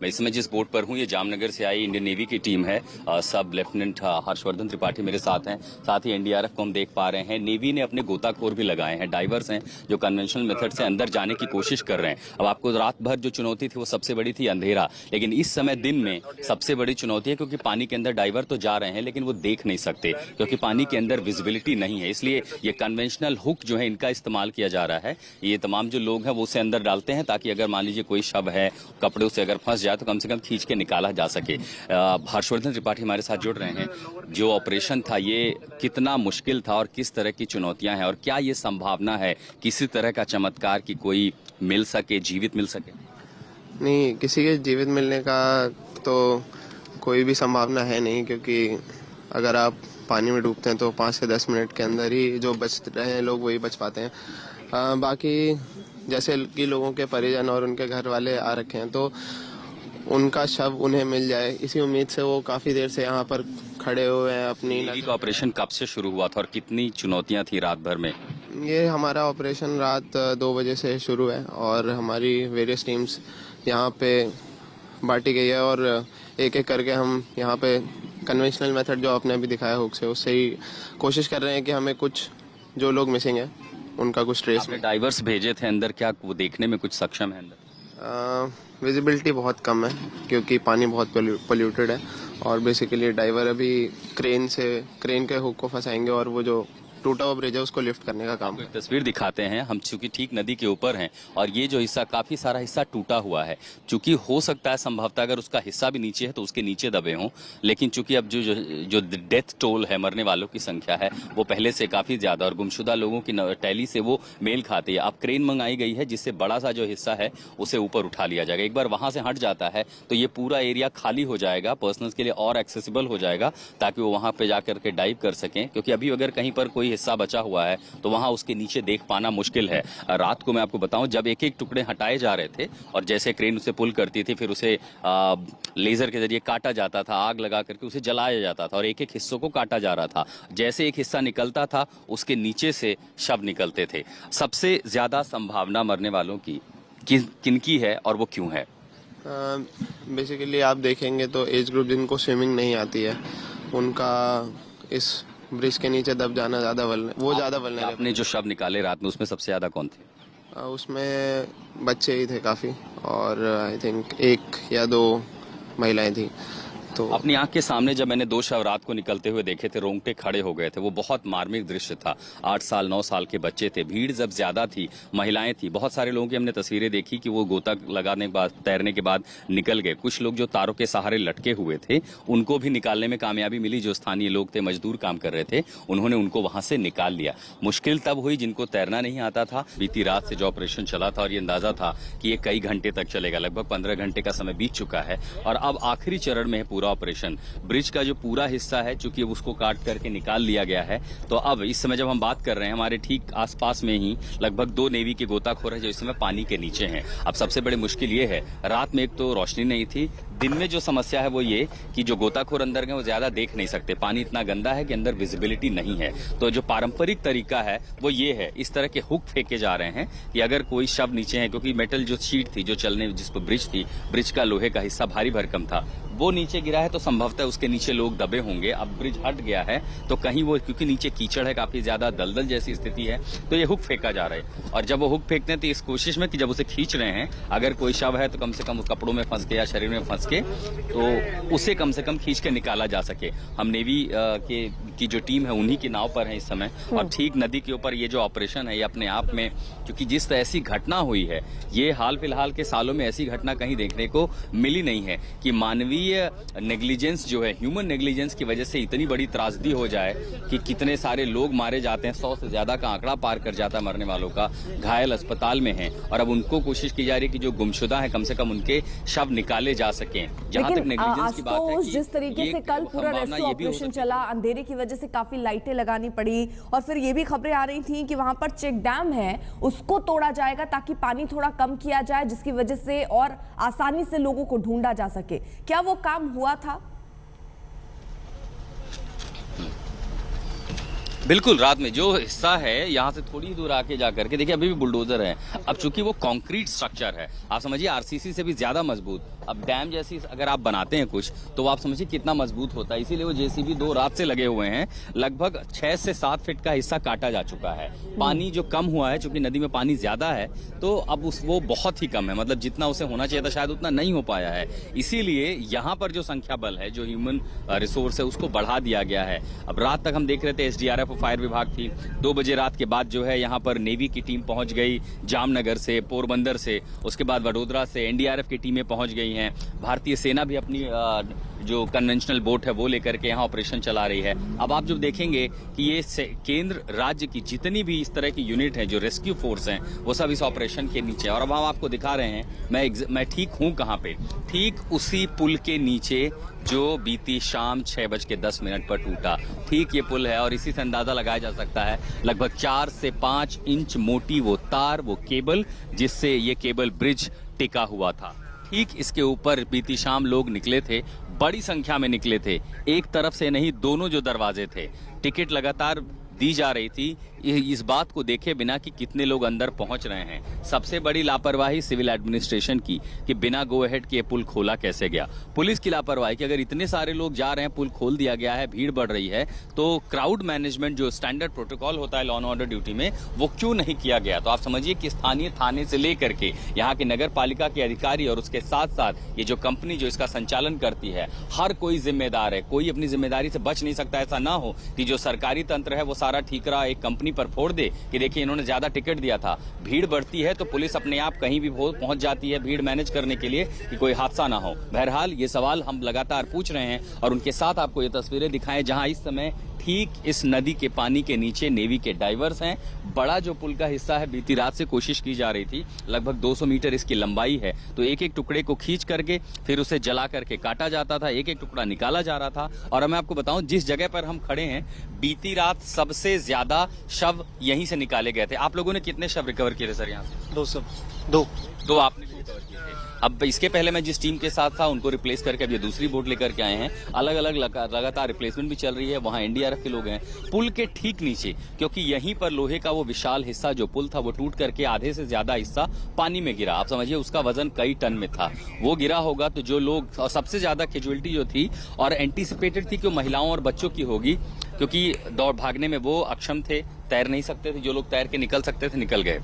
मैं इस समय जिस बोट पर हूँ ये जामनगर से आई इंडियन नेवी की टीम है। सब लेफ्टिनेंट हर्षवर्धन त्रिपाठी मेरे साथ हैं, साथ ही एनडीआरएफ को हम देख पा रहे हैं। नेवी ने अपने गोताखोर भी लगाए हैं, डाइवर्स हैं जो कन्वेंशनल मेथड से अंदर जाने की कोशिश कर रहे हैं। अब आपको रात भर जो चुनौती थी वो सबसे बड़ी थी अंधेरा, लेकिन इस समय दिन में सबसे बड़ी चुनौती है क्योंकि पानी के अंदर डाइवर तो जा रहे हैं लेकिन वो देख नहीं सकते क्योंकि पानी के अंदर विजिबिलिटी नहीं है। इसलिए ये कन्वेंशनल हुक जो है इनका इस्तेमाल किया जा रहा है। ये तमाम जो लोग हैं वो उसे अंदर डालते हैं ताकि अगर मान लीजिए कोई शव है कपड़े से अगर फंस जाए तो कम से कम खींच के निकाला जा सके। हर्षवर्धन त्रिपाठी हमारे साथ जुड़ रहे हैं। जो ऑपरेशन था ये कितना मुश्किल था और किस तरह की चुनौतियां हैं और क्या ये संभावना है किसी तरह का चमत्कार की कोई मिल सके, जीवित मिल सके? नहीं, किसी के जीवित मिलने का तो कोई भी संभावना है नहीं, क्योंकि अगर आप पानी में डूबते हैं तो 5 से 10 मिनट के अंदर ही जो बच रहे हैं लोग वही बच पाते हैं। बाकी जैसे कि लोगों के परिजन और उनके घर वाले आ रखे हैं तो उनका शव उन्हें मिल जाए इसी उम्मीद से वो काफ़ी देर से यहाँ पर खड़े हुए हैं। अपनी का ऑपरेशन कब से शुरू हुआ था और कितनी चुनौतियां थी रात भर में? ये हमारा ऑपरेशन रात 2 बजे से शुरू है और हमारी वेरियस टीम्स यहाँ पे बांटी गई है और एक एक करके हम यहाँ पे कन्वेंशनल मेथड जो आपने अभी दिखाया हुक से उससे ही कोशिश कर रहे हैं कि हमें कुछ जो लोग मिसिंग है उनका कुछ ट्रेस में। डाइवर्स भेजे थे अंदर, क्या वो देखने में कुछ सक्षम है अंदर? विजिबिलिटी बहुत कम है क्योंकि पानी बहुत पोल्यूटेड है और बेसिकली डाइवर अभी क्रेन के हुक को फंसाएंगे और वो जो टूटा हुआ ब्रिज है उसको लिफ्ट करने का काम। एक तस्वीर दिखाते हैं हम, चूंकि ठीक नदी के ऊपर हैं और ये जो हिस्सा काफी सारा हिस्सा टूटा हुआ है। चूंकि हो सकता है संभवतः अगर उसका हिस्सा भी नीचे है तो उसके नीचे दबे हों, लेकिन चूंकि अब जो डेथ टोल है, मरने वालों की संख्या है वो पहले से काफी ज्यादा और गुमशुदा लोगों की टैली से वो मेल खाती है। अब क्रेन मंगाई गई है जिससे बड़ा सा जो हिस्सा है उसे ऊपर उठा लिया जाएगा। एक बार वहां से हट जाता है तो ये पूरा एरिया खाली हो जाएगा, पर्सनल्स के लिए और एक्सेसिबल हो जाएगा ताकि वो वहां पे जाकर के डाइव कर सकें। क्योंकि अभी अगर कहीं पर कोई हिस्सा बचा हुआ है तो वहां उसके नीचे देख पाना मुश्किल है। रात को मैं आपको बताऊं जब एक एक टुकड़े हटाए जा रहे थे और जैसे क्रेन उसे पुल करती थी फिर उसे लेजर के जरिए काटा जाता था, आग लगा करके उसे जलाया जाता था और एक एक हिस्सों को काटा जा रहा था। जैसे एक हिस्सा निकलता था उसके नीचे से शव निकलते थे। सबसे ज्यादा संभावना मरने वालों की किनकी है और वो क्यों है? बेसिकली आप देखेंगे तो एज ग्रुप जिनको स्विमिंग नहीं आती है उनका इस ब्रिज के नीचे दब जाना ज्यादा वल्नरेबल। आपने जो शव निकाले रात में उसमें सबसे ज्यादा कौन थे? उसमें बच्चे ही थे काफी और आई थिंक 1 या 2 महिलाएं थी। तो अपनी आंख के सामने जब मैंने 2 शव रात को निकलते हुए देखे थे, रोंगटे खड़े हो गए थे। वो बहुत मार्मिक दृश्य था। 8 साल 9 साल के बच्चे थे, भीड़ जब ज्यादा थी, महिलाएं थी, बहुत सारे लोगों की हमने तस्वीरें देखी कि वो गोता लगाने के बाद, तैरने के बाद निकल गए। कुछ लोग जो तारों के सहारे लटके हुए थे उनको भी निकालने में कामयाबी मिली। जो स्थानीय लोग थे, मजदूर काम कर रहे थे, उन्होंने उनको वहां से निकाल लिया। मुश्किल तब हुई जिनको तैरना नहीं आता था। बीती रात से जो ऑपरेशन चला था और ये अंदाजा था कि ये कई घंटे तक चलेगा, लगभग 15 घंटे का समय बीत चुका है और अब आखिरी चरण में है पूरा ऑपरेशन। ब्रिज का जो पूरा हिस्सा है चूंकि उसको काट करके निकाल लिया गया है, तो अब इस समय जब हम बात कर रहे हैं हमारे ठीक आसपास में ही लगभग 2 नेवी के गोताखोर है जो इस समय पानी के नीचे हैं। अब सबसे बड़ी मुश्किल ये है, रात में एक तो रोशनी नहीं थी, दिन में जो समस्या है वो ये कि जो गोताखोर अंदर गए वो ज्यादा देख नहीं सकते, पानी इतना गंदा है कि अंदर विजिबिलिटी नहीं है। तो जो पारंपरिक तरीका है वो ये है, इस तरह के हुक फेंके जा रहे हैं कि अगर कोई शव नीचे है, क्योंकि मेटल जो शीट थी जो चलने जिस पर ब्रिज थी, ब्रिज का लोहे का हिस्सा भारी भरकम था, वो नीचे गिरा है तो संभवतः उसके नीचे लोग दबे होंगे। अब ब्रिज हट गया है तो कहीं वो, क्योंकि नीचे कीचड़ है, काफी ज्यादा दलदल जैसी स्थिति है, तो ये हुक फेंका जा रहा है। और जब वो हुक फेंकते हैं तो इस कोशिश में कि जब उसे खींच रहे हैं अगर कोई शव है तो कम से कम उस कपड़ों में फंस के या शरीर में फंस के तो उसे कम से कम खींच के निकाला जा सके। हम नेवी की जो टीम है उन्हीं की नाव पर है इस समय और ठीक नदी के ऊपर ये जो ऑपरेशन है ये अपने आप में, क्योंकि जिस ऐसी घटना हुई है ये हाल फिलहाल के सालों में ऐसी घटना कहीं देखने को मिली नहीं है कि मानवीय नेग्लिजेंस जो है, ह्यूमन नेग्लिजेंस की वजह से इतनी बड़ी त्रासदी हो जाए कि कितने सारे लोग मारे जाते हैं। 100 से ज्यादा का आंकड़ा पार कर जाता है मरने वालों का, घायल अस्पताल में हैं और अब उनको कोशिश की जा रही है कि जो गुमशुदा है कम से कम उनके शव निकाले जा सकें। जहां तक नेग्लिजेंस की बात है कि जिस तरीके से कल पूरा रेस्क्यू ऑपरेशन चला, अंधेरे की वजह से काफी लाइटें लगानी पड़ी और फिर ये भी खबरें आ रही थी कि वहां पर चेक डैम है उसको तोड़ा जाएगा ताकि पानी थोड़ा कम किया जाए, जिसकी वजह से और आसानी से लोगों को ढूंढा जा सके। क्या वो काम हुआ था? बिल्कुल, रात में जो हिस्सा है यहाँ से थोड़ी दूर आके जाकर के देखिए अभी भी बुलडोजर है। अब चूंकि वो कंक्रीट स्ट्रक्चर है, आप समझिए आरसीसी से भी ज्यादा मजबूत। अब डैम जैसी अगर आप बनाते हैं कुछ तो आप समझिए कितना मजबूत होता है, इसीलिए वो जेसीबी 2 रात से लगे हुए हैं। लगभग 6 से 7 फीट का हिस्सा काटा जा चुका है। पानी जो कम हुआ है, चूंकि नदी में पानी ज्यादा है तो अब वो बहुत ही कम है, मतलब जितना उसे होना चाहिए था शायद उतना नहीं हो पाया है। इसीलिए यहाँ पर जो संख्या बल है, जो ह्यूमन रिसोर्स है, उसको बढ़ा दिया गया है। अब रात तक हम देख रहे थे एसडीआरएफ और फायर विभाग थी। 2 बजे रात के बाद जो है यहाँ पर नेवी की टीम पहुंच गई, जामनगर से, पोरबंदर से, उसके बाद वडोदरा से एनडीआरएफ की टीमें पहुंच गई हैं। भारतीय सेना भी अपनी जो कन्वेंशनल बोट है वो लेकर के यहाँ ऑपरेशन चला रही है। अब आप जो देखेंगे कि ये केंद्र राज्य की जितनी भी इस तरह की यूनिट है, जो रेस्क्यू फोर्स हैं, वो सब इस ऑपरेशन के नीचे। और अब हम आपको दिखा रहे हैं मैं ठीक हूँ कहाँ पे, ठीक उसी पुल के नीचे जो बीती शाम 6:10 पर टूटा। ठीक ये पुल है और इसी से अंदाजा लगाया जा सकता है लगभग 4 से 5 इंच मोटी वो तार, वो केबल, जिससे ये केबल ब्रिज टिका हुआ था। ठीक इसके ऊपर बीती शाम लोग निकले थे, बड़ी संख्या में निकले थे। एक तरफ से नहीं, दोनों जो दरवाजे थे, टिकट लगातार दी जा रही थी इस बात को देखे बिना कि कितने लोग अंदर पहुंच रहे हैं। सबसे बड़ी लापरवाही सिविल एडमिनिस्ट्रेशन की कि बिना गो अहेड के पुल खोला कैसे गया। पुलिस की लापरवाही कि अगर इतने सारे लोग जा रहे हैं, पुल खोल दिया गया है, भीड़ बढ़ रही है, तो क्राउड मैनेजमेंट जो स्टैंडर्ड प्रोटोकॉल होता है लॉ एंड ऑर्डर ड्यूटी में, वो क्यों नहीं किया गया। तो आप समझिए कि स्थानीय थाने से लेकर के यहाँ के नगर पालिका के अधिकारी और उसके साथ साथ ये जो कंपनी जो इसका संचालन करती है, हर कोई जिम्मेदार है। कोई अपनी जिम्मेदारी से बच नहीं सकता। ऐसा ना हो कि जो सरकारी तंत्र है वो सारा ठीकरा एक कंपनी पर फोड़ दे कि देखिए इन्होंने ज्यादा टिकट दिया था। भीड़ बढ़ती है तो पुलिस अपने आप कहीं भी पहुंच जाती है भीड़ मैनेज करने के लिए कि कोई हादसा ना हो। बहरहाल ये सवाल हम लगातार पूछ रहे हैं और उनके साथ आपको ये तस्वीरें दिखाएं जहां इस समय ठीक इस नदी के पानी के नीचे नेवी के डाइवर्स हैं। बड़ा जो पुल का हिस्सा है, बीती रात से कोशिश की जा रही थी, लगभग 200 मीटर इसकी लंबाई है, तो एक एक टुकड़े को खींच करके फिर उसे जला करके काटा जाता था, एक एक टुकड़ा निकाला जा रहा था। और मैं आपको बताऊं, जिस जगह पर हम खड़े हैं, बीती रात सबसे ज्यादा शव यहीं से निकाले गए थे। आप लोगों ने कितने शव रिकवर किए थे सर यहाँ से? 200। दो आपने रिकवर किए थे। अब इसके पहले मैं जिस टीम के साथ था उनको रिप्लेस करके अब ये दूसरी बोट लेकर के आए हैं। अलग अलग लगातार रिप्लेसमेंट भी चल रही है। वहां एनडीआरएफ के लोग हैं पुल के ठीक नीचे, क्योंकि यहीं पर लोहे का वो विशाल हिस्सा जो पुल था वो टूट करके आधे से ज्यादा हिस्सा पानी में गिरा। आप समझिए उसका वजन कई टन में था। वो गिरा होगा तो जो लोग, सबसे ज्यादा कैजुअलिटी जो थी और एंटीसिपेटेड थी कि महिलाओं और बच्चों की होगी, क्योंकि दौड़ भागने में वो अक्षम थे, तैर नहीं सकते थे। जो लोग तैर के निकल सकते थे निकल गए।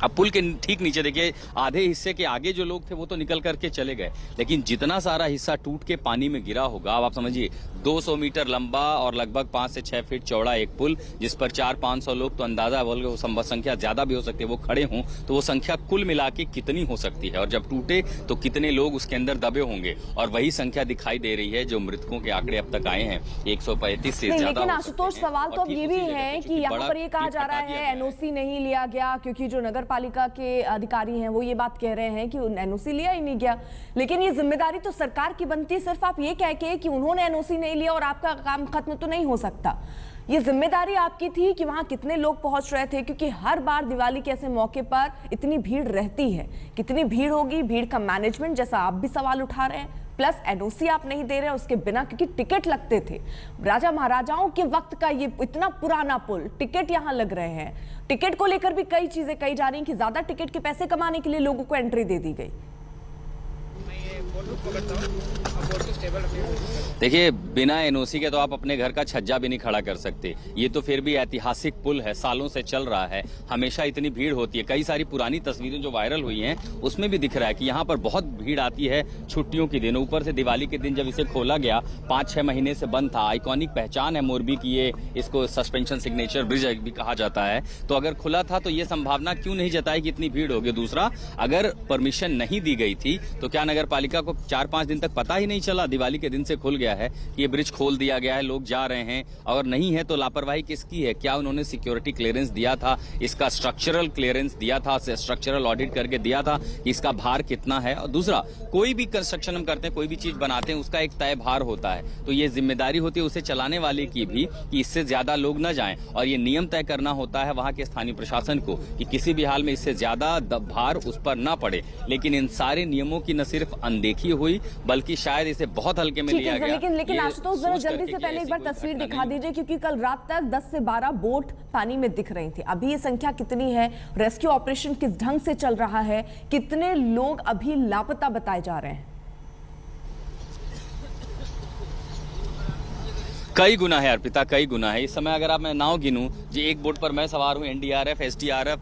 अब पुल के ठीक नीचे देखिए, आधे हिस्से के आगे जो लोग थे वो तो निकल करके चले गए, लेकिन जितना सारा हिस्सा टूट के पानी में गिरा होगा, अब आप समझिए 200 मीटर लंबा और लगभग 5 से 6 फीट चौड़ा एक पुल, जिस पर 400-500 लोग, तो अंदाजा बोल वो संख्या ज्यादा भी हो सकती है, वो खड़े हों तो वो संख्या कुल मिला के कितनी हो सकती है, और जब टूटे तो कितने लोग उसके अंदर दबे होंगे। और वही संख्या दिखाई दे रही है जो मृतकों के आंकड़े अब तक आए हैं 135 से ज्यादा। लेकिन आशुतोष, सवाल तो अब ये भी है कि यहाँ पर ये कहा जा रहा है एनओसी नहीं लिया गया, क्योंकि जो नगर पालिका के अधिकारी हैं वो ये बात कह रहे हैं कि एनओसी लिया ही नहीं गया। लेकिन ये जिम्मेदारी तो सरकार की बनती है। सिर्फ आप ये कह के कि उन्होंने एनओसी नहीं लिया और आपका काम खत्म तो नहीं हो सकता। ये जिम्मेदारी आपकी थी कि वहां कितने लोग पहुंच रहे थे, क्योंकि हर बार दिवाली के ऐसे मौके पर इतनी भीड़ रहती है। कितनी भीड़ होगी, भीड़ का मैनेजमेंट जैसा आप भी सवाल उठा रहे हैं, प्लस एनओसी आप नहीं दे रहे उसके बिना, क्योंकि टिकट लगते थे। राजा महाराजाओं के वक्त का ये इतना पुराना पुल, टिकट यहाँ लग रहे हैं। टिकट को लेकर भी कई चीजें कही जा रही हैं कि ज्यादा टिकट के पैसे कमाने के लिए लोगों को एंट्री दे दी गई। देखिए, बिना एनओसी के तो आप अपने घर का छज्जा भी नहीं खड़ा कर सकते। ये तो फिर भी ऐतिहासिक पुल है, सालों से चल रहा है, हमेशा इतनी भीड़ होती है। कई सारी पुरानी तस्वीरें जो वायरल हुई हैं उसमें भी दिख रहा है कि यहाँ पर बहुत भीड़ आती है छुट्टियों के दिन। ऊपर से दिवाली के दिन जब इसे खोला गया, 5-6 महीने से बंद था। आइकॉनिक पहचान है मोरबी की, ये इसको सस्पेंशन सिग्नेचर ब्रिज भी कहा जाता है। तो अगर खुला था तो ये संभावना क्यों नहीं जताई कि इतनी भीड़ होगी। दूसरा, अगर परमिशन नहीं दी गई थी तो क्या नगर पालिका को 4-5 दिन तक पता ही नहीं चला? दिवाली के दिन से खुल गया है, ये ब्रिज खोल दिया गया है, लोग जा रहे हैं। अगर नहीं है तो लापरवाही किसकी है? क्या उन्होंने सिक्योरिटी क्लियरेंस दिया था, इसका स्ट्रक्चरल क्लियरेंस दिया था, स्ट्रक्चरल ऑडिट करके दिया था कि इसका भार कितना है? और दूसरा, कोई भी कंस्ट्रक्शन हम करते हैं, कोई भी चीज बनाते हैं, उसका एक तय भार होता है। तो ये जिम्मेदारी होती है उसे चलाने वाले की भी कि इससे ज्यादा लोग न जाएं, और ये नियम तय करना होता है वहां के स्थानीय प्रशासन को कि किसी भी हाल में इससे ज्यादा भार उस पर न पड़े। लेकिन इन सारे नियमों की न सिर्फ अनदेखी देखी हुई, बल्कि शायद इसे बहुत हल्के में लिया गया। लेकिन आशुतोष जरा जल्दी से पहले एक बार तस्वीर दिखा दीजिए, क्योंकि कल रात तक 10 से 12 बोट पानी में दिख रही थी। अभी ये संख्या कितनी है, रेस्क्यू ऑपरेशन किस ढंग से चल रहा है, कितने लोग अभी लापता बताए जा रहे हैं? कई गुना है अर्पिता, कई गुना है। इस समय अगर आप मैं नाव गिनूं, जो एक बोट पर मैं सवार हूं, एनडीआरएफ, एसडीआरएफ,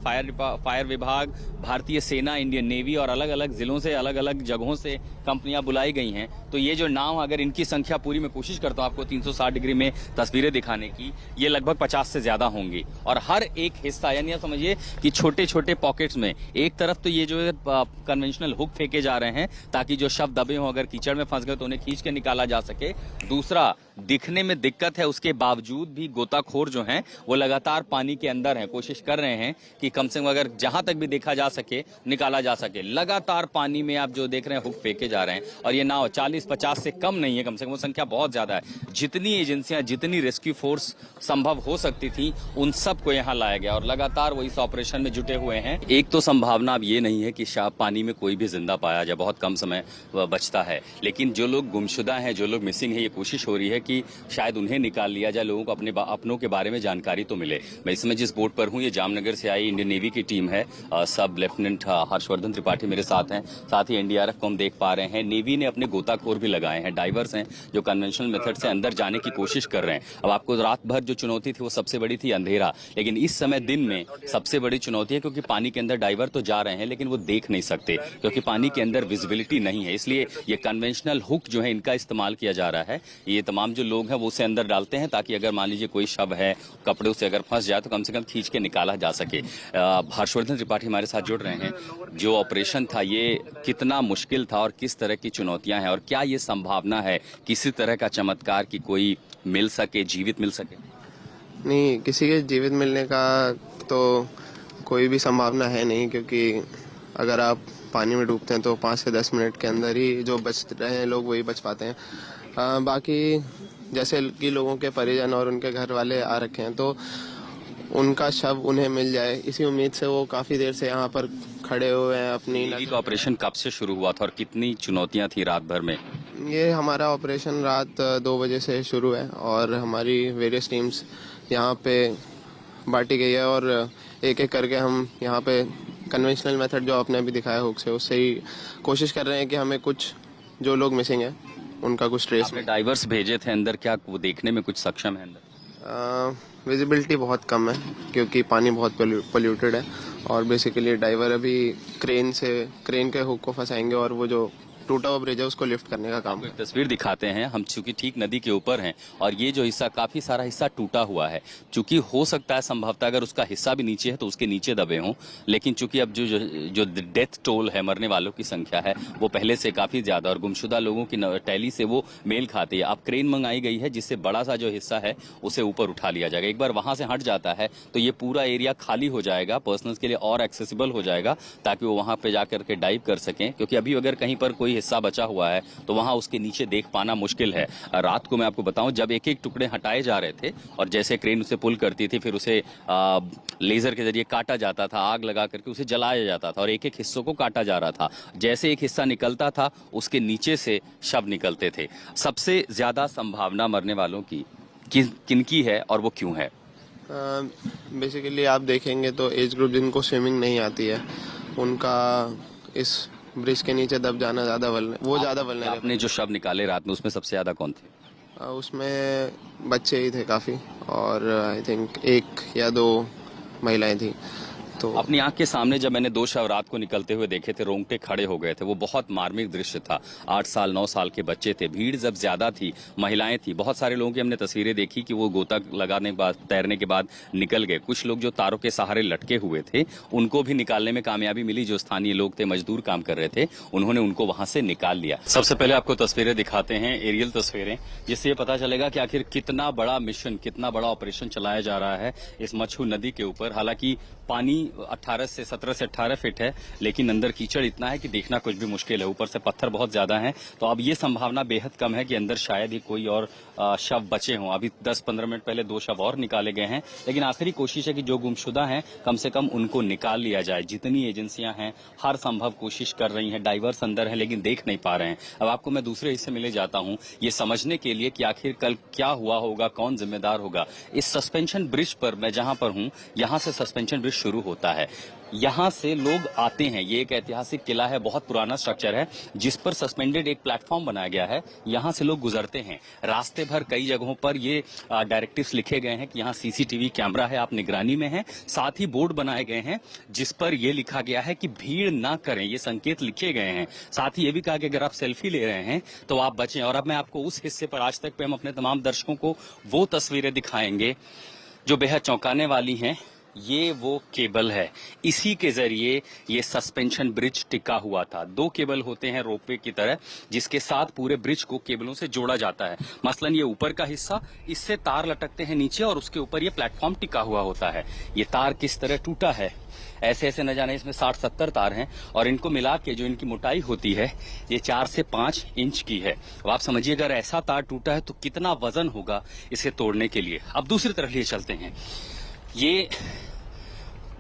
फायर विभाग, भारतीय सेना, इंडियन नेवी और अलग अलग जिलों से, अलग अलग जगहों से कंपनियां बुलाई गई हैं। तो ये जो नाव, अगर इनकी संख्या पूरी मैं कोशिश करता हूं आपको 360 डिग्री में तस्वीरें दिखाने की, ये लगभग 50 से ज्यादा होंगी। और हर एक हिस्सा, यानी आप समझिए कि छोटे छोटे पॉकेट्स में, एक तरफ तो ये जो कन्वेंशनल हुक फेंके जा रहे हैं ताकि जो शव दबे हों, अगर कीचड़ में फंस गए तो उन्हें खींच के निकाला जा सके। दूसरा, दिखने में दिक्कत है, उसके बावजूद भी गोताखोर जो हैं वो लगातार पानी के अंदर हैं, कोशिश कर रहे हैं कि कम से कम अगर जहां तक भी देखा जा सके निकाला जा सके। लगातार पानी में आप जो देख रहे हैं हुक फेंके जा रहे हैं, और ये नाव 40-50 से कम नहीं है, कम से कम वो संख्या बहुत ज्यादा है। जितनी एजेंसियां, जितनी रेस्क्यू फोर्स संभव हो सकती थी, उन सबको यहाँ लाया गया और लगातार वो इस ऑपरेशन में जुटे हुए हैं। एक तो संभावना अब ये नहीं है कि पानी में कोई भी जिंदा पाया जाए, बहुत कम समय बचता है, लेकिन जो लोग गुमशुदा हैं, जो लोग मिसिंग है, ये कोशिश हो रही है कि शायद उन्हें निकाल लिया जाए, लोगों को अपनों के बारे में जानकारी तो मिले। मैं इस समय जिस बोट पर हूँ, ये जामनगर से आई इंडियन नेवी की टीम है, सब लेफ्टिनेंट हर्षवर्धन त्रिपाठी मेरे साथ हैं, साथ ही एनडीआरएफ को हम देख पा रहे हैं। नेवी ने अपने गोताखोर भी लगाए हैं, डाइवर्स हैं जो कन्वेंशनल मेथड से अंदर जाने की कोशिश कर रहे हैं। अब आपको रात भर जो चुनौती थी वो सबसे बड़ी थी अंधेरा, लेकिन इस समय दिन में सबसे बड़ी चुनौती है, क्योंकि पानी के अंदर डाइवर तो जा रहे हैं लेकिन वो देख नहीं सकते, क्योंकि पानी के अंदर विजिबिलिटी नहीं है। इसलिए ये कन्वेंशनल हुक जो है, इनका इस्तेमाल किया जा रहा है। ये तमाम जो लोग हैं वो उसे अंदर डालते हैं ताकि अगर मान लीजिए कोई शव है, कपड़े से अगर फंस जाए तो कम से कम खींच के निकाला जा सके। हर्षवर्धन त्रिपाठी हमारे साथ जुड़ रहे हैं। जो ऑपरेशन था ये कितना मुश्किल था और किस तरह की चुनौतियां हैं, और क्या ये संभावना है किसी तरह का चमत्कार की कोई मिल सके, जीवित मिल सके? नहीं, किसी के जीवित मिलने का तो कोई भी संभावना है नहीं, क्योंकि अगर आप पानी में डूबते हैं तो 5 से 10 मिनट के अंदर ही जो बच रहे हैं लोग वही बच पाते हैं। बाकी जैसे कि लोगों के परिजन और उनके घर वाले आ रखे हैं तो उनका शव उन्हें मिल जाए, इसी उम्मीद से वो काफ़ी देर से यहाँ पर खड़े हुए हैं। अपनी ऑपरेशन कब से शुरू हुआ था और कितनी चुनौतियाँ थी रात भर में? ये हमारा ऑपरेशन रात 2 बजे से शुरू है और हमारी वेरियस टीम्स यहाँ पे बांटी गई है, और एक एक करके हम यहाँ पे कन्वेंशनल मेथड जो आपने अभी दिखाया हुक से, उससे ही कोशिश कर रहे हैं कि हमें कुछ जो लोग मिसिंग है उनका कुछ ट्रेस में। डाइवर्स भेजे थे अंदर, क्या वो देखने में कुछ सक्षम है अंदर? विजिबिलिटी बहुत कम है क्योंकि पानी बहुत पोल्यूटेड है, और बेसिकली डाइवर अभी क्रेन के हुक को फंसाएंगे और वो जो टूटा हुआ ब्रिज है उसको लिफ्ट करने का काम। एक तस्वीर दिखाते हैं हम, चूंकि ठीक नदी के ऊपर हैं और ये जो हिस्सा, काफी सारा हिस्सा टूटा हुआ है। चूंकि हो सकता है संभवतः अगर उसका हिस्सा भी नीचे है तो उसके नीचे दबे हों, लेकिन चूंकि अब जो डेथ टोल है, मरने वालों की संख्या है, वो पहले से काफी ज्यादा और गुमशुदा लोगों की टैली से वो मेल खाती है। अब क्रेन मंगाई गई है जिससे बड़ा सा जो हिस्सा है उसे ऊपर उठा लिया जाएगा। एक बार वहां से हट जाता है तो ये पूरा एरिया खाली हो जाएगा, पर्सनल्स के लिए और एक्सेसिबल हो जाएगा, ताकि वो वहां पे जाकर के डाइव कर सकें। क्योंकि अभी अगर कहीं पर कोई हिस्सा बचा हुआ है तो वहां उसके नीचे देख पाना मुश्किल है। रात को मैं आपको बताऊं, जब एक एक टुकड़े हटाए जा रहे थे और जैसे क्रेन उसे पुल करती थी, फिर उसे लेजर के जरिए काटा जाता था, आग लगा करके उसे जलाया जाता था और एक एक हिस्सों को काटा जा रहा था। जैसे एक हिस्सा निकलता था उसके नीचे से शव निकलते थे। सबसे ज्यादा संभावना मरने वालों की किनकी है और वो क्यों है? बेसिकली आप देखेंगे तो एज ग्रुप जिनको स्विमिंग नहीं आती है उनका इस ब्रिज के नीचे दब जाना ज्यादा वल्नरेबल। आपने जो शव निकाले रात में उसमें सबसे ज्यादा कौन थे? उसमें बच्चे ही थे काफी, और आई थिंक 1 या 2 महिलाएं थी। तो अपनी आंख के सामने जब मैंने 2 शव रात को निकलते हुए देखे थे, रोंगटे खड़े हो गए थे। वो बहुत मार्मिक दृश्य था। 8 साल 9 साल के बच्चे थे, भीड़ जब ज्यादा थी, महिलाएं थी, बहुत सारे लोगों की हमने तस्वीरें देखी कि वो गोता लगाने के बाद, तैरने के बाद निकल गए। कुछ लोग जो तारों के सहारे लटके हुए थे उनको भी निकालने में कामयाबी मिली। जो स्थानीय लोग थे, मजदूर काम कर रहे थे, उन्होंने उनको वहां से निकाल लिया। सबसे पहले आपको तस्वीरें दिखाते हैं, एरियल तस्वीरें, जिससे ये पता चलेगा कि आखिर कितना बड़ा मिशन, कितना बड़ा ऑपरेशन चलाया जा रहा है इस मच्छू नदी के ऊपर। हालांकि पानी 17 से 18 फीट है, लेकिन अंदर कीचड़ इतना है कि देखना कुछ भी मुश्किल है। ऊपर से पत्थर बहुत ज्यादा हैं, तो अब ये संभावना बेहद कम है कि अंदर शायद ही कोई और शव बचे हों। अभी 10-15 मिनट पहले 2 शव और निकाले गए हैं, लेकिन आखिरी कोशिश है कि जो गुमशुदा हैं कम से कम उनको निकाल लिया जाए। जितनी एजेंसियां हैं हर संभव कोशिश कर रही हैं, डाइवर्स अंदर हैं लेकिन देख नहीं पा रहे हैं। अब आपको मैं दूसरे हिस्से में ले जाता हूं ये समझने के लिए कि आखिर कल क्या हुआ होगा, कौन जिम्मेदार होगा। इस सस्पेंशन ब्रिज पर मैं जहां पर हूं, यहां से सस्पेंशन ब्रिज शुरू होता है। यहां से लोग आते हैं। ये एक ऐतिहासिक किला है, बहुत पुराना स्ट्रक्चर है जिस पर सस्पेंडेड एक प्लेटफॉर्म बनाया गया है। यहां से लोग गुजरते हैं। रास्ते भर कई जगहों पर ये डायरेक्टिव्स लिखे गए हैं कि यहां सीसीटीवी कैमरा है, आप निगरानी में हैं। साथ ही बोर्ड बनाए गए हैं जिस पर यह लिखा गया है कि भीड़ ना करें, ये संकेत लिखे गए हैं। साथ ही ये भी कहा कि अगर आप सेल्फी ले रहे हैं तो आप बचें। और अब मैं आपको उस हिस्से पर आज तक पे हम अपने तमाम दर्शकों को वो तस्वीरें दिखाएंगे जो बेहद चौंकाने वाली हैं। ये वो केबल है, इसी के जरिए ये सस्पेंशन ब्रिज टिका हुआ था। 2 केबल होते हैं रोपवे की तरह, जिसके साथ पूरे ब्रिज को केबलों से जोड़ा जाता है। मसलन ये ऊपर का हिस्सा, इससे तार लटकते हैं नीचे और उसके ऊपर ये प्लेटफॉर्म टिका हुआ होता है। ये तार किस तरह टूटा है, ऐसे ऐसे न जाने इसमें 60-70 तार हैं और इनको मिला के जो इनकी मोटाई होती है ये 4 से 5 इंच की है। अब आप समझिए अगर ऐसा तार टूटा है तो कितना वजन होगा इसे तोड़ने के लिए। अब दूसरी तरफ लिए चलते हैं। ये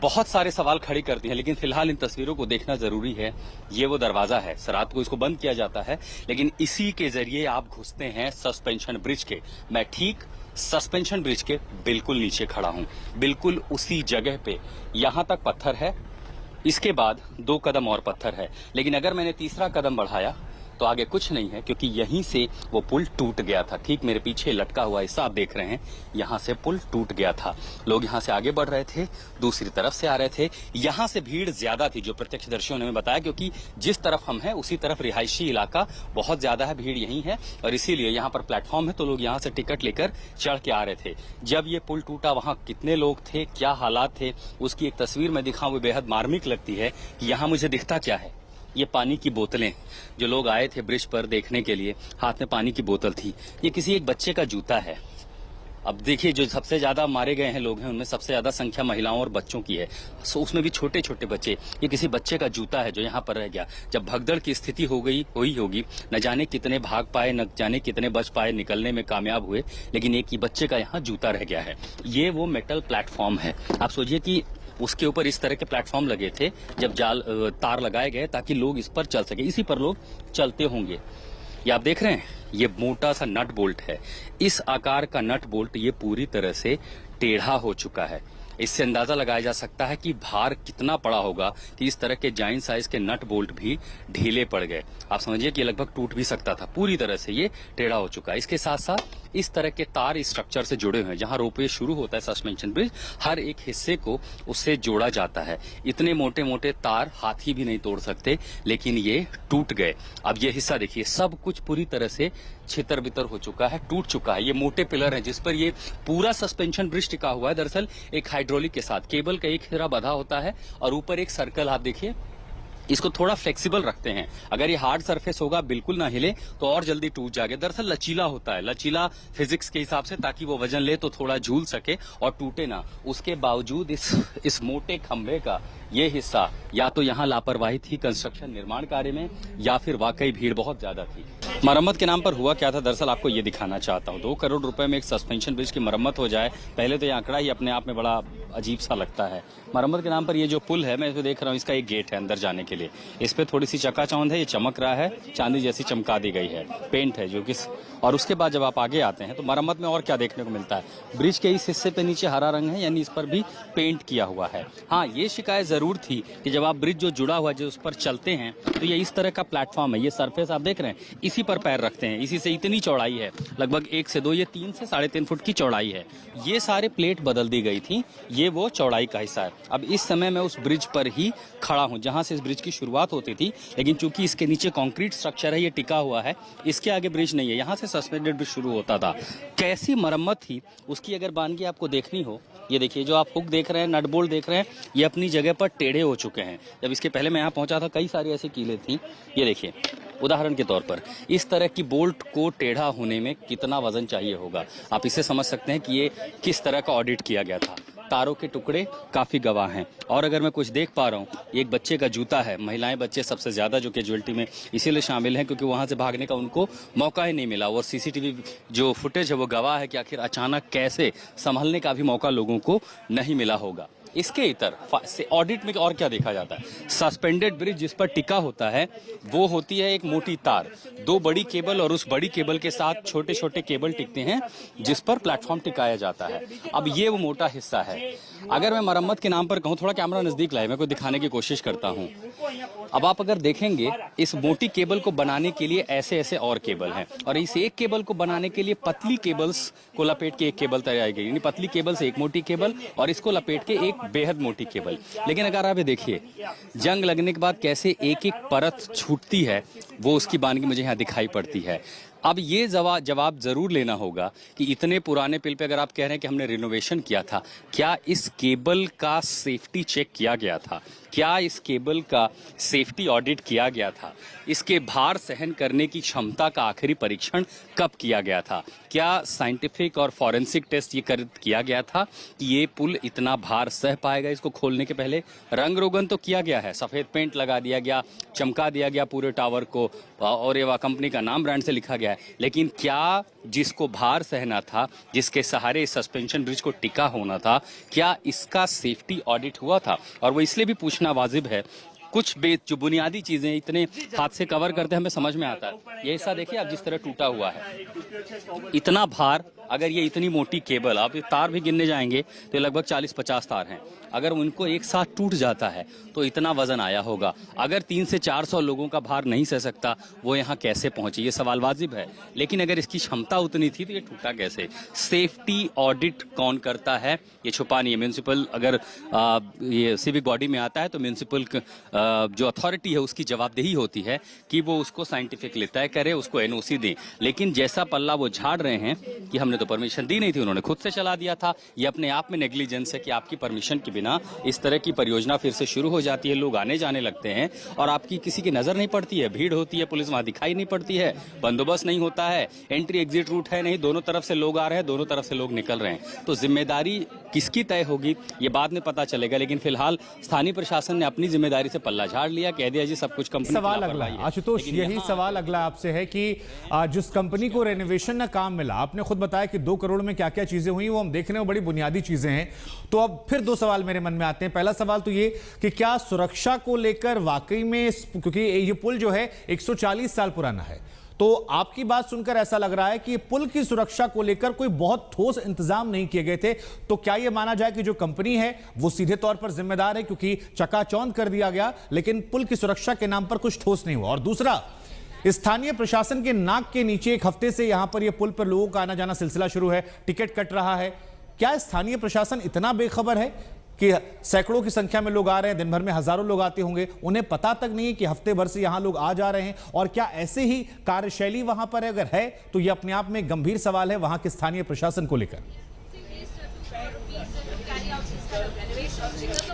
बहुत सारे सवाल खड़े करती हैं, लेकिन फिलहाल इन तस्वीरों को देखना जरूरी है। ये वो दरवाजा है, रात को इसको बंद किया जाता है, लेकिन इसी के जरिए आप घुसते हैं सस्पेंशन ब्रिज के। मैं ठीक सस्पेंशन ब्रिज के बिल्कुल नीचे खड़ा हूं, बिल्कुल उसी जगह पे। यहां तक पत्थर है, इसके बाद 2 कदम और पत्थर है, लेकिन अगर मैंने तीसरा कदम बढ़ाया तो आगे कुछ नहीं है, क्योंकि यहीं से वो पुल टूट गया था। ठीक मेरे पीछे लटका हुआ हिस्सा आप देख रहे हैं, यहां से पुल टूट गया था। लोग यहां से आगे बढ़ रहे थे, दूसरी तरफ से आ रहे थे। यहां से भीड़ ज्यादा थी, जो प्रत्यक्षदर्शियों ने हमें बताया, क्योंकि जिस तरफ हम हैं उसी तरफ रिहायशी इलाका बहुत ज्यादा है, भीड़ यहीं है और इसीलिए यहाँ पर प्लेटफॉर्म है, तो लोग यहाँ से टिकट लेकर चढ़ के आ रहे थे। जब ये पुल टूटा वहां कितने लोग थे, क्या हालात थे, उसकी एक तस्वीर मैं दिखाऊं, वो बेहद मार्मिक लगती है कि यहाँ मुझे दिखता क्या है। ये पानी की बोतलें, जो लोग आए थे ब्रिज पर देखने के लिए, हाथ में पानी की बोतल थी। ये किसी एक बच्चे का जूता है। अब देखिए, जो सबसे ज्यादा मारे गए हैं लोग हैं, उनमें सबसे ज्यादा संख्या महिलाओं और बच्चों की है, सो उसमें भी छोटे छोटे बच्चे। ये किसी बच्चे का जूता है जो यहाँ पर रह गया। जब भगदड़ की स्थिति हुई होगी, न जाने कितने भाग पाए, न जाने कितने बच पाए, निकलने में कामयाब हुए, लेकिन एक ही बच्चे का यहाँ जूता रह गया है। ये वो मेटल प्लेटफॉर्म है। आप सोचिए कि उसके ऊपर इस तरह के प्लेटफॉर्म लगे थे, जब तार लगाए गए ताकि लोग इस पर चल सके, इसी पर लोग चलते होंगे। ये आप देख रहे हैं, ये मोटा सा नट बोल्ट है। इस आकार का नट बोल्ट ये पूरी तरह से टेढ़ा हो चुका है। इससे अंदाजा लगाया जा सकता है कि भार कितना पड़ा होगा कि इस तरह के जाइंट साइज के नट बोल्ट भी ढीले पड़ गए। आप समझिए कि लगभग टूट भी सकता था, पूरी तरह से ये टेढ़ा हो चुका है। इसके साथ साथ इस तरह के तार इस स्ट्रक्चर से जुड़े हुए हैं। जहां रोपवे शुरू होता है सस्पेंशन ब्रिज, हर एक हिस्से को उससे जोड़ा जाता है। इतने मोटे मोटे तार हाथी भी नहीं तोड़ सकते, लेकिन ये टूट गए। अब ये हिस्सा देखिए, सब कुछ पूरी तरह से छितर बितर हो चुका है, टूट चुका है। ये मोटे पिलर हैं जिस पर ये पूरा सस्पेंशन ब्रिज टिका हुआ है। दरअसल एक हाइड्रोलिक के साथ केबल का एक हिरा बंधा होता है और ऊपर एक सर्कल, आप देखिए इसको थोड़ा फ्लेक्सिबल रखते हैं। अगर ये हार्ड सरफेस होगा, बिल्कुल ना हिले, तो और जल्दी टूट जाएगा। दरअसल लचीला होता है, लचीला फिजिक्स के हिसाब से, ताकि वो वजन ले तो थोड़ा झूल सके और टूटे ना। उसके बावजूद इस मोटे खंभे का ये हिस्सा, या तो यहाँ लापरवाही थी कंस्ट्रक्शन निर्माण कार्य में, या फिर वाकई भीड़ बहुत ज्यादा थी। मरम्मत के नाम पर हुआ क्या था, दरअसल आपको ये दिखाना चाहता हूँ। 2 करोड़ रुपए में एक सस्पेंशन ब्रिज की मरम्मत हो जाए, पहले तो ये आंकड़ा ही अपने आप में बड़ा अजीब सा लगता है। मरम्मत के नाम पर ये जो पुल है, मैं इसको देख रहा हूँ, इसका एक गेट है अंदर जाने के लिए। इस पे थोड़ी सी चकाचौंध है, ये चमक रहा है, चांदी जैसी चमका दी गई है, पेंट है जो कि। और उसके बाद जब आप आगे आते हैं तो मरम्मत में और क्या देखने को मिलता है, ब्रिज के इस हिस्से पे नीचे हरा रंग है, यानी इस पर भी पेंट किया हुआ है। हाँ, ये शिकायत जरूर थी कि जब आप ब्रिज जो जुड़ा हुआ है, जो उस पर चलते हैं, तो ये इस तरह का प्लेटफॉर्म है। ये सरफेस आप देख रहे हैं, इसी पर पैर रखते हैं, इसी से इतनी चौड़ाई है, लगभग 1 से 2, ये 3 से 3.5 फुट की चौड़ाई है। ये सारे प्लेट बदल दी गई थी, ये वो चौड़ाई का हिस्सा है। अब इस समय मैं उस ब्रिज पर ही खड़ा हूं जहां से इस ब्रिज की शुरुआत होती थी, लेकिन चूंकि इसके नीचे कंक्रीट स्ट्रक्चर है, ये टिका हुआ है, इसके आगे ब्रिज नहीं है, यहां से सस्पेंडेड ब्रिज शुरू होता था। कैसी मरम्मत थी उसकी अगर बानगी आपको देखनी हो, ये देखिए, जो आप हुक देख रहे हैं, नट बोल्ट देख रहे हैं, ये अपनी जगह पर टेढ़े हो चुके हैं। जब इसके पहले मैं यहाँ पहुंचा था, कई सारी ऐसी कीलें थी। ये देखिए, उदाहरण के तौर पर इस तरह की बोल्ट को टेढ़ा होने में कितना वजन चाहिए होगा, आप इससे समझ सकते हैं कि ये किस तरह का ऑडिट किया गया था। तारों के टुकड़े काफी गवाह हैं। और अगर मैं कुछ देख पा रहा हूँ, एक बच्चे का जूता है। महिलाएं बच्चे सबसे ज्यादा जो कैजुअलिटी में इसीलिए शामिल हैं क्योंकि वहां से भागने का उनको मौका ही नहीं मिला। और सीसीटीवी जो फुटेज है वो गवाह है कि आखिर अचानक कैसे संभलने का भी मौका लोगों को नहीं मिला होगा। इसके इतर ऑडिट में और क्या देखा जाता है, सस्पेंडेड ब्रिज जिस पर टिका होता है वो होती है एक मोटी तार, 2 बड़ी केबल और उस बड़ी केबल के साथ छोटे छोटे केबल टिकते हैं जिस पर प्लेटफॉर्म टिकाया जाता है। अब ये वो मोटा हिस्सा है। अगर मैं मरम्मत के नाम पर कहूँ, थोड़ा कैमरा नजदीक लाए, मैं को दिखाने की कोशिश करता हूँ। अब आप अगर देखेंगे इस मोटी केबल को बनाने के लिए ऐसे ऐसे और केबल हैं और इस एक केबल को बनाने के लिए पतली केबल्स को लपेट के एक केबल तैयार की गई, यानी पतली केबल से एक मोटी केबल और इसको लपेट के एक बेहद मोटी केबल। लेकिन अगर आप ये देखिए जंग लगने के बाद कैसे एक एक परत छूटती है, वो उसकी बानगी मुझे यहाँ दिखाई पड़ती है। अब ये जवाब जरूर लेना होगा कि इतने पुराने पुल पे अगर आप कह रहे हैं कि हमने रिनोवेशन किया था, क्या इस केबल का सेफ्टी चेक किया गया था? क्या इस केबल का सेफ्टी ऑडिट किया गया था? इसके भार सहन करने की क्षमता का आखिरी परीक्षण कब किया गया था? क्या साइंटिफिक और फॉरेंसिक टेस्ट ये किया गया था कि ये पुल इतना भार सह पाएगा? इसको खोलने के पहले रंग रोगन तो किया गया है, सफेद पेंट लगा दिया गया, चमका दिया गया पूरे टावर को और ये कंपनी का नाम ब्रांड से लिखा गया है। लेकिन क्या जिसको भार सहना था, जिसके सहारे सस्पेंशन ब्रिज को टिका होना था, क्या इसका सेफ्टी ऑडिट हुआ था? और वो इसलिए भी पूछना वाजिब है, कुछ जो बुनियादी चीजें इतने हाथ से कवर करते हमें समझ में आता है। ये हिस्सा देखिए आप जिस तरह टूटा हुआ है, इतना भार, अगर ये इतनी मोटी केबल, आप ये तार भी गिनने जाएंगे तो लगभग 40-50 तार हैं, अगर उनको एक साथ टूट जाता है तो इतना वजन आया होगा। अगर 300 से 400 लोगों का भार नहीं सह सकता, वो यहाँ कैसे पहुंचे? ये सवाल वाजिब है। लेकिन अगर इसकी क्षमता उतनी थी तो ये टूटा कैसे? सेफ्टी ऑडिट कौन करता है? ये छुपा नहीं है। म्यूनिसिपल अगर ये सिविक बॉडी में आता है तो म्यूनिसिपल जो अथॉरिटी है उसकी जवाबदेही होती है कि वो उसको साइंटिफिकली तय करे, उसको एनओसी दे। लेकिन जैसा पल्ला वो झाड़ रहे हैं कि हमने तो परमिशन दी नहीं थी, उन्होंने खुद से चला दिया था, ये अपने आप में नेग्लिजेंस है कि आपकी परमिशन के बिना इस तरह की परियोजना फिर से शुरू हो जाती है, लोग आने जाने लगते हैं और आपकी किसी की नजर नहीं पड़ती है, भीड़ होती है, पुलिस वहां दिखाई नहीं पड़ती है, बंदोबस्त नहीं होता है, एंट्री एग्जिट रूट है नहीं, दोनों तरफ से लोग आ रहे हैं, दोनों तरफ से लोग निकल रहे हैं। तो जिम्मेदारी किसकी तय होगी ये बाद में पता चलेगा। लेकिन फिलहाल स्थानीय प्रशासन ने अपनी जिम्मेदारी से पल्ला झाड़ लिया, कह दिया जी सब कुछ कंपनी। सवाल अगला आशुतोष, यही सवाल अगला आपसे है कि जिस कंपनी को रेनोवेशन का काम मिला, आपने खुद बताया कि 2 करोड़ में क्या क्या चीजें हुई, वो हम देख रहे हैं, बड़ी बुनियादी चीजें हैं। तो अब फिर 2 सवाल मेरे मन में आते हैं। पहला सवाल तो ये कि क्या सुरक्षा को लेकर वाकई में, क्योंकि ये पुल जो है 140 साल पुराना है, तो आपकी बात सुनकर ऐसा लग रहा है कि पुल की सुरक्षा को लेकर कोई बहुत ठोस इंतजाम नहीं किए गए थे। तो क्या यह माना जाए कि जो कंपनी है वो सीधे तौर पर जिम्मेदार है क्योंकि चकाचौंध कर दिया गया, लेकिन पुल की सुरक्षा के नाम पर कुछ ठोस नहीं हुआ? और दूसरा, स्थानीय प्रशासन के नाक के नीचे 1 हफ्ते से यहां पर यह पुल पर लोगों का आना जाना सिलसिला शुरू है, टिकट कट रहा है। क्या स्थानीय प्रशासन इतना बेखबर है कि सैकड़ों की संख्या में लोग आ रहे हैं, दिन भर में हजारों लोग आते होंगे, उन्हें पता तक नहीं है कि हफ्ते भर से यहां लोग आ जा रहे हैं? और क्या ऐसे ही कार्यशैली वहां पर है? अगर है तो यह अपने आप में गंभीर सवाल है वहां के स्थानीय प्रशासन को लेकर।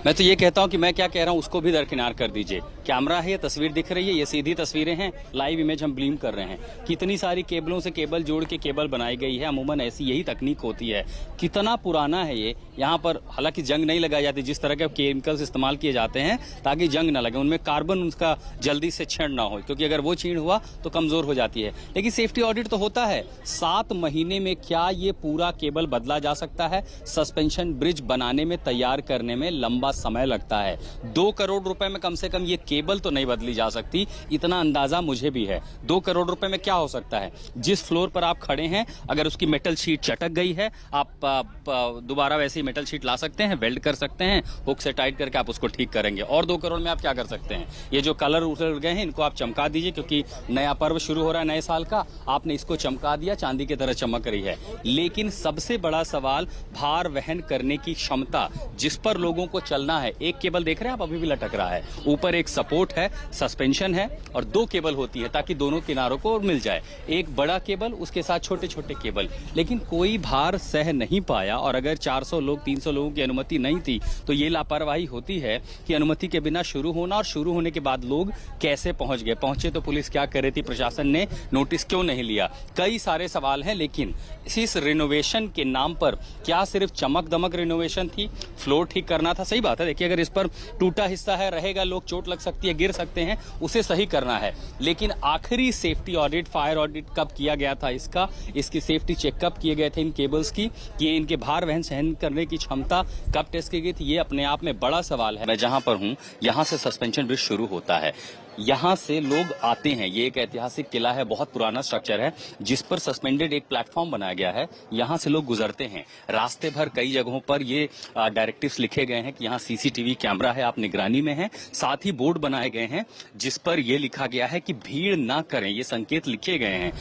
मैं तो ये कहता हूं कि मैं क्या कह रहा हूं उसको भी दरकिनार कर दीजिए। कैमरा है, ये तस्वीर दिख रही है, ये सीधी तस्वीरें हैं, लाइव इमेज हम ब्लीम कर रहे हैं। कितनी सारी केबलों से केबल जोड़ के केबल बनाई गई है, अमूमन ऐसी यही तकनीक होती है। कितना पुराना है ये, यहाँ पर हालांकि जंग नहीं लगाई जाती, जिस तरह के केमिकल्स इस्तेमाल किए जाते हैं ताकि जंग ना लगे, उनमें कार्बन उसका जल्दी से छेड़ ना हो, क्योंकि अगर वो छीण हुआ तो कमजोर हो जाती है। लेकिन सेफ्टी ऑडिट तो होता है। 7 महीने में क्या ये पूरा केबल बदला जा सकता है? सस्पेंशन ब्रिज बनाने में, तैयार करने में लंबा समय लगता है। 2 करोड़ रुपए में कम से कम ये केबल तो नहीं बदली जा सकती, इतना अंदाजा मुझे भी है। 2 करोड़ रुपए में क्या हो सकता है? जिस फ्लोर पर आप खड़े हैं अगर उसकी मेटल शीट चटक गई है, आप दोबारा वैसे ही मेटल शीट ला सकते हैं, वेल्ड कर सकते हैं, हुक से टाइट करके आप उसको ठीक करेंगे। और 2 करोड़ में आप क्या कर सकते हैं? ये जो कलर उतर गए हैं इनको आप चमका दीजिए, क्योंकि नया पर्व शुरू हो रहा है नए साल का, आपने इसको चमका दिया, चांदी की तरह चमक रही है। लेकिन सबसे बड़ा सवाल भार वहन करने की क्षमता, जिस पर लोगों लोगों को चलना है। एक केबल देख रहे हैं आप, अभी भी लटक रहा है, ऊपर एक सपोर्ट है, सस्पेंशन है और 2 केबल होती है ताकि दोनों किनारों को मिल जाए। एक बड़ा केबल, उसके साथ छोटे छोटे केबल, लेकिन कोई भार सह नहीं पाया। और अगर 400 लोग 300 लोगों की अनुमति नहीं थी तो ये लापरवाही होती है कि अनुमति के बिना शुरू होना, और शुरू होने के बाद लोग कैसे पहुंच गए, पहुंचे तो पुलिस क्या कर रही थी, प्रशासन ने नोटिस क्यों नहीं लिया। कई सारे सवाल हैं। लेकिन इस रिनोवेशन के नाम पर क्या सिर्फ चमक दमक रिनोवेशन थी, फ्लोर ठीक करना था? सही बात है, देखिए अगर इस पर टूटा हिस्सा है, रहेगा, लोग चोट लग सकती है, गिर सकते हैं, उसे सही करना है। लेकिन आखिरी सेफ्टी ऑडिट, फायर ऑडिट कब किया गया था इसकी सेफ्टी चेक कब किए गए थे इन केबल्स की, कि इनके भार वहन सहन करने की क्षमता कब टेस्ट की गई थी, ये अपने आप में बड़ा सवाल है। मैं जहां पर हूं, यहां से सस्पेंशन ब्रिज शुरू होता है, यहां से लोग आते हैं। ये एक ऐतिहासिक किला है, बहुत पुराना स्ट्रक्चर है जिस पर सस्पेंडेड एक प्लेटफॉर्म बनाया गया है। यहां से लोग गुजरते हैं। रास्ते भर कई जगहों पर ये डायरेक्टिव्स लिखे गए हैं कि यहां सीसीटीवी कैमरा है, आप निगरानी में हैं। साथ ही बोर्ड बनाए गए हैं जिस पर यह लिखा गया है कि भीड़ ना करें, ये संकेत लिखे गए हैं।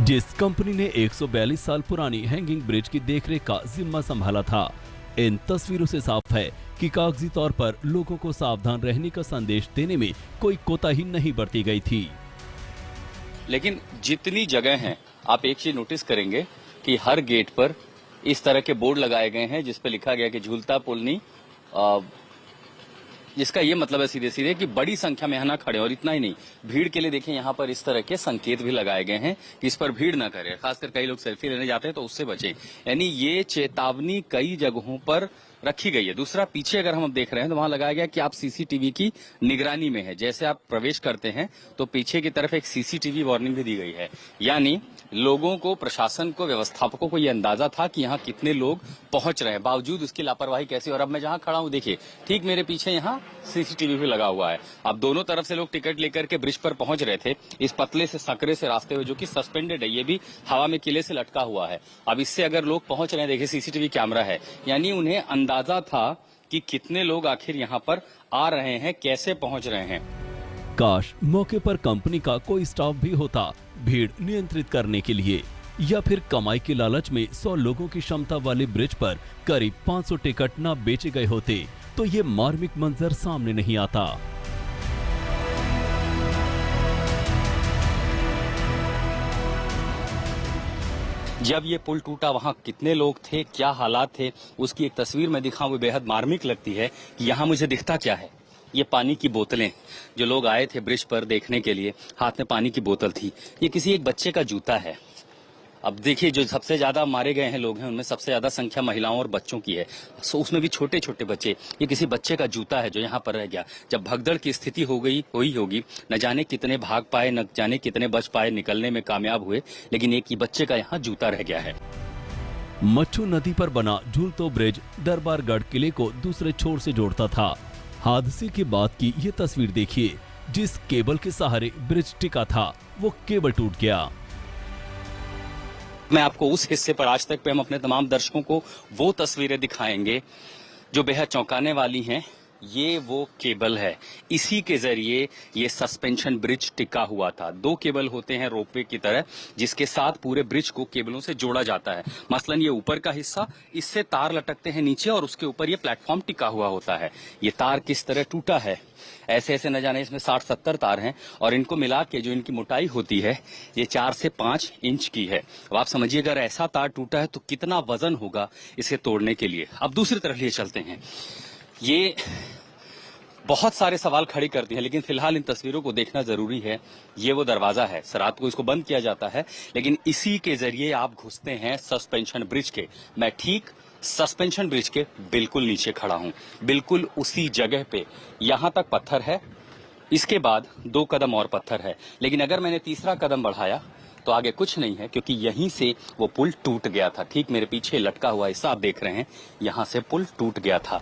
जिस कंपनी ने 142 साल पुरानी हैंगिंग ब्रिज की देखरेख का जिम्मा संभाला था, इन तस्वीरों से साफ है कि कागजी तौर पर लोगों को सावधान रहने का संदेश देने में कोई कोताही नहीं बरती गई थी। लेकिन जितनी जगह हैं, आप एक चीज नोटिस करेंगे कि हर गेट पर इस तरह के बोर्ड लगाए गए हैं जिस पर लिखा गया कि झूलता पुल नहीं, जिसका ये मतलब है सीधे सीधे कि बड़ी संख्या में यहाँ ना खड़े। और इतना ही नहीं, भीड़ के लिए देखें यहाँ पर इस तरह के संकेत भी लगाए गए हैं कि इस पर भीड़ ना करें। खासकर कई लोग सेल्फी लेने जाते हैं तो उससे बचें। यानी ये चेतावनी कई जगहों पर रखी गई है। दूसरा, पीछे अगर हम अब देख रहे हैं तो वहां लगाया गया कि आप सीसीटीवी की निगरानी में है। जैसे आप प्रवेश करते हैं तो पीछे की तरफ एक सीसीटीवी वार्निंग भी दी गई है। यानी लोगों को, प्रशासन को, व्यवस्थापकों को यह अंदाजा था कि यहाँ कितने लोग पहुंच रहे हैं, बावजूद उसकी लापरवाही कैसी। और अब मैं जहां खड़ा हूं, देखिए ठीक मेरे पीछे यहाँ सीसीटीवी भी लगा हुआ है। अब दोनों तरफ से लोग टिकट लेकर के ब्रिज पर पहुंच रहे थे, इस पतले से सकरे से रास्ते हुए जो कि सस्पेंडेड है, ये भी हवा में किले से लटका हुआ है। अब इससे अगर लोग पहुंच रहे हैं, देखिए सीसीटीवी कैमरा है, यानी उन्हें अंदाजा था कि कितने लोग आखिर यहाँ पर आ रहे हैं, कैसे पहुंच रहे हैं। काश मौके पर कंपनी का कोई स्टाफ भी होता भीड़ नियंत्रित करने के लिए, या फिर कमाई के लालच में 100 लोगों की क्षमता वाले ब्रिज पर करीब 500 टिकट न बेचे गए होते तो ये मार्मिक मंजर सामने नहीं आता। जब ये पुल टूटा वहां कितने लोग थे, क्या हालात थे, उसकी एक तस्वीर मैं दिखाऊं, वो बेहद मार्मिक लगती है कि यहाँ मुझे दिखता क्या है। ये पानी की बोतलें, जो लोग आए थे ब्रिज पर देखने के लिए, हाथ में पानी की बोतल थी। ये किसी एक बच्चे का जूता है। अब देखिए, जो सबसे ज्यादा मारे गए हैं लोग हैं, उनमें सबसे ज्यादा संख्या महिलाओं और बच्चों की है। सो उसमें भी छोटे छोटे बच्चे। ये किसी बच्चे का जूता है जो यहाँ पर रह गया। जब भगदड़ की स्थिति हो गई होगी, न जाने कितने भाग पाए, न जाने कितने बच पाए, निकलने में कामयाब हुए, लेकिन एक ही बच्चे का यहाँ जूता रह गया है। मच्छू नदी पर बना झूलतो ब्रिज दरबारगढ़ किले को दूसरे छोर से जोड़ता था। हादसे के बाद की ये तस्वीर देखिए, जिस केबल के सहारे ब्रिज टिका था वो केबल टूट गया। मैं आपको उस हिस्से पर आज तक पे हम अपने तमाम दर्शकों को वो तस्वीरें दिखाएंगे जो बेहद चौंकाने वाली हैं। ये वो केबल है, इसी के जरिए ये सस्पेंशन ब्रिज टिका हुआ था। 2 केबल होते हैं रोपवे की तरह, जिसके साथ पूरे ब्रिज को केबलों से जोड़ा जाता है। मसलन ये ऊपर का हिस्सा, इससे तार लटकते हैं नीचे और उसके ऊपर ये प्लेटफॉर्म टिका हुआ होता है। ये तार किस तरह टूटा है, ऐसे ऐसे न जाने इसमें 60-70 तार हैं और इनको मिला के जो इनकी मोटाई होती है ये 4 से 5 इंच की है। अब आप समझिए, अगर ऐसा तार टूटा है तो कितना वजन होगा इसे तोड़ने के लिए। अब दूसरी तरफ लिए चलते हैं। ये बहुत सारे सवाल खड़ी करती हैं, लेकिन फिलहाल इन तस्वीरों को देखना जरूरी है। ये वो दरवाजा है, रात को इसको बंद किया जाता है, लेकिन इसी के जरिए आप घुसते हैं सस्पेंशन ब्रिज के। मैं ठीक सस्पेंशन ब्रिज के बिल्कुल नीचे खड़ा हूं, बिल्कुल उसी जगह पे। यहां तक पत्थर है, इसके बाद 2 कदम और पत्थर है, लेकिन अगर मैंने तीसरा कदम बढ़ाया तो आगे कुछ नहीं है, क्योंकि यहीं से वो पुल टूट गया था। ठीक मेरे पीछे लटका हुआ हिस्सा आप देख रहे हैं, यहां से पुल टूट गया था।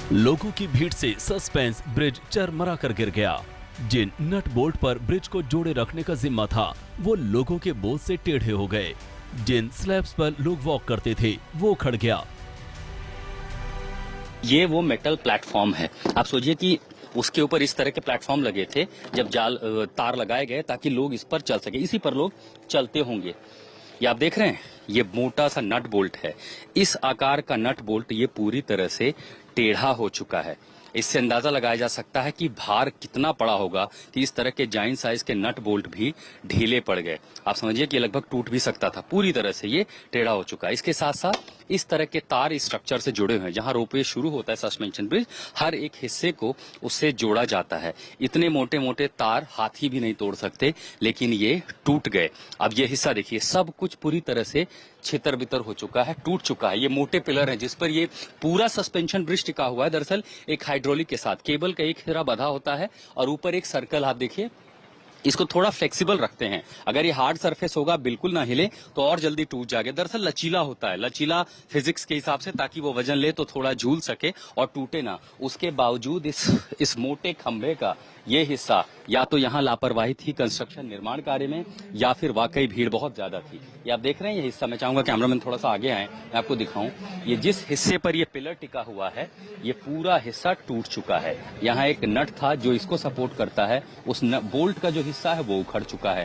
लोगों की भीड़ से सस्पेंस ब्रिज चरमरा कर गिर गया। जिन नट बोल्ट पर ब्रिज को जोड़े रखने का जिम्मा था वो लोगों के बोझ से टेढ़े हो गए। जिन स्लैब्स पर लोग वॉक करते थे वो उखड़ गया। ये वो मेटल प्लेटफॉर्म है। आप सोचिए कि उसके ऊपर इस तरह के प्लेटफॉर्म लगे थे, जब तार लगाए गए ताकि लोग इस पर चल सके, इसी पर लोग चलते होंगे। ये आप देख रहे हैं, ये मोटा सा नट बोल्ट है। इस आकार का नट बोल्ट ये पूरी तरह से टेढ़ा हो चुका है। इससे अंदाजा लगाया जा सकता है कि भार कितना पड़ा होगा कि इस तरह के जाइंट साइज के नट बोल्ट भी ढीले पड़ गए। आप समझिए कि लगभग टूट भी सकता था। पूरी तरह से ये टेढ़ा हो चुका है। इसके साथ साथ इस तरह के तार इस स्ट्रक्चर से जुड़े हुए हैं। जहां रोपवे शुरू होता है सस्पेंशन ब्रिज, हर एक हिस्से को उससे जोड़ा जाता है। इतने मोटे मोटे तार हाथी भी नहीं तोड़ सकते, लेकिन ये टूट गए। अब ये हिस्सा देखिए, सब कुछ पूरी तरह से छितर बितर हो चुका है, टूट चुका है। ये मोटे पिलर हैं जिस पर ये पूरा सस्पेंशन ब्रिज टिका हुआ है। दरअसल एक हाइड्रोलिक के साथ केबल का एक हिरा बंधा होता है और ऊपर एक सर्कल, आप देखिए, इसको थोड़ा फ्लेक्सिबल रखते हैं। अगर ये हार्ड सरफेस होगा, बिल्कुल ना हिले, तो और जल्दी टूट जाएगा। दरअसल लचीला होता है, लचीला फिजिक्स के हिसाब से, ताकि वो वजन ले तो थोड़ा झूल सके और टूटे ना। उसके बावजूद इस मोटे खंभे का ये हिस्सा, या तो यहाँ लापरवाही थी कंस्ट्रक्शन निर्माण कार्य में, या फिर वाकई भीड़ बहुत ज्यादा थी। ये आप देख रहे हैं, ये हिस्सा, मैं चाहूंगा कैमरामैन थोड़ा सा आगे आए, मैं आपको दिखाऊं। ये जिस हिस्से पर ये पिलर टिका हुआ है, ये पूरा हिस्सा टूट चुका है। यहाँ एक नट था जो इसको सपोर्ट करता है, उस बोल्ट का जो हिस्सा है वो उखड़ चुका है।